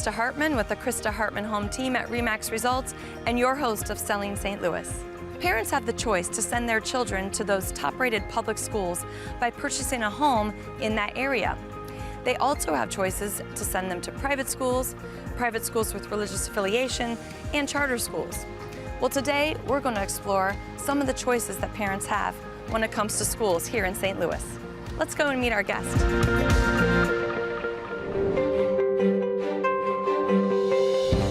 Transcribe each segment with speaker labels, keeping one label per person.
Speaker 1: Krista Hartmann with the Krista Hartmann home team at RE/MAX Results and your host of Selling St. Louis. Parents have the choice to send their children to those top-rated public schools by purchasing a home in that area. They also have choices to send them to private schools with religious affiliation, and charter schools. Well, today we're going to explore some of the choices that parents have when it comes to schools here in St. Louis. Let's go and meet our guest.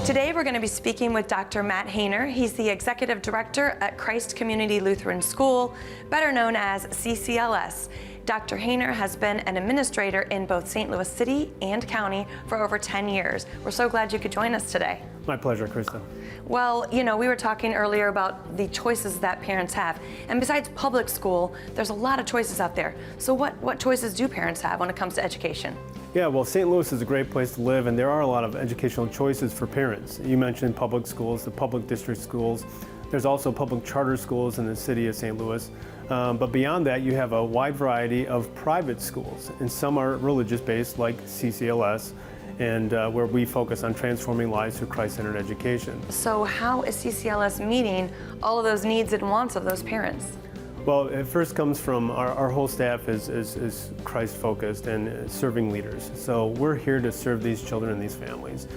Speaker 1: Today we're going to be speaking with Dr. Matt Hayner. He's the Executive Director at Christ Community Lutheran School, better known as CCLS. Dr. Hayner has been an administrator in both St. Louis City and County for over 10 years. We're so glad you could join us today.
Speaker 2: My pleasure, Krista.
Speaker 1: Well, you know, we were talking earlier about the choices that parents have. And besides public school, there's a lot of choices out there. So what choices do parents have when it comes to education?
Speaker 2: Yeah, well, St. Louis is a great place to live, and there are a lot of educational choices for parents. You mentioned public schools, the public district schools. There's also public charter schools in the city of St. Louis. But beyond that, you have a wide variety of private schools, and some are religious-based, like CCLS, and where we focus on transforming lives through Christ-centered education.
Speaker 1: So how is CCLS meeting all of those needs and wants of those parents?
Speaker 2: Well, it first comes from our whole staff is Christ-focused and serving leaders. So we're here to serve these children and these families.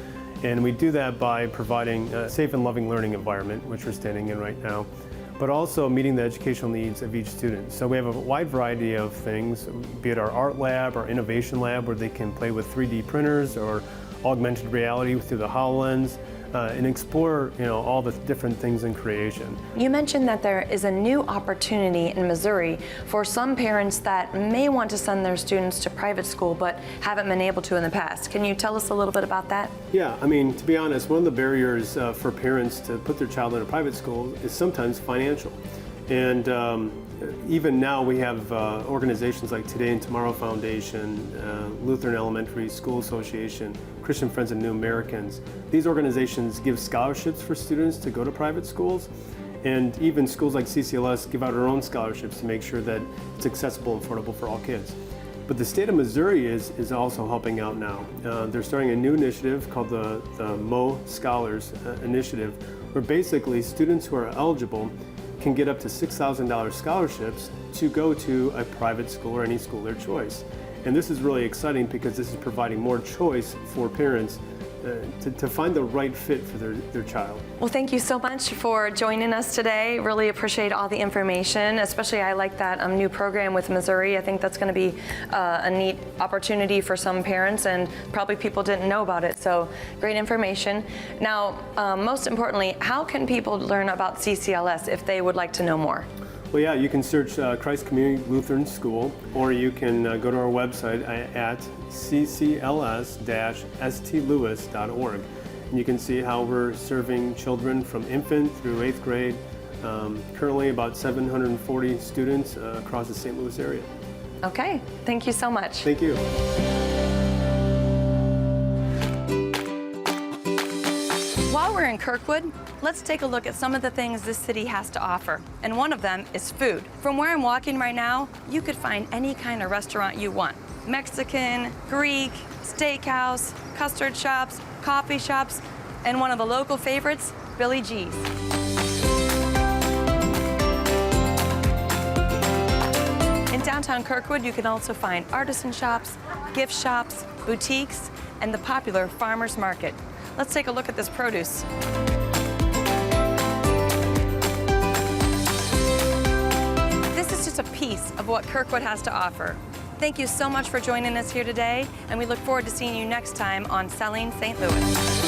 Speaker 2: And we do that by providing a safe and loving learning environment, which we're standing in right now, but also meeting the educational needs of each student. So we have a wide variety of things, be it our art lab, our innovation lab, where they can play with 3D printers or augmented reality through the HoloLens, and explore, all the different things in creation.
Speaker 1: You mentioned that there is a new opportunity in Missouri for some parents that may want to send their students to private school but haven't been able to in the past. Can you tell us a little bit about that?
Speaker 2: Yeah, I mean, to be honest, one of the barriers for parents to put their child in a private school is sometimes financial. And even now we have organizations like Today and Tomorrow Foundation, Lutheran Elementary School Association, Christian Friends of New Americans. These organizations give scholarships for students to go to private schools, and even schools like CCLS give out their own scholarships to make sure that it's accessible and affordable for all kids. But the state of Missouri is also helping out now. They're starting a new initiative called the Mo Scholars Initiative, where basically students who are eligible can get up to $6,000 scholarships to go to a private school or any school of their choice. And this is really exciting because this is providing more choice for parents to find the right fit for their child.
Speaker 1: Well, thank you so much for joining us today. Really appreciate all the information, especially I like that new program with Missouri. I think that's going to be a neat opportunity for some parents, and probably people didn't know about it, so great information. Now, most importantly, how can people learn about CCLS if they would like to know more?
Speaker 2: Well, yeah, you can search Christ Community Lutheran School, or you can go to our website at ccls-stlouis.org. And you can see how we're serving children from infant through 8th grade, currently about 740 students across the St. Louis area.
Speaker 1: Okay, thank you so much.
Speaker 2: Thank you.
Speaker 1: While we're in Kirkwood, let's take a look at some of the things this city has to offer. And one of them is food. From where I'm walking right now, you could find any kind of restaurant you want. Mexican, Greek, steakhouse, custard shops, coffee shops, and one of the local favorites, Billy G's. In downtown Kirkwood, you can also find artisan shops, gift shops, boutiques, and the popular farmers market. Let's take a look at this produce. This is just a piece of what Kirkwood has to offer. Thank you so much for joining us here today, and we look forward to seeing you next time on Selling St. Louis.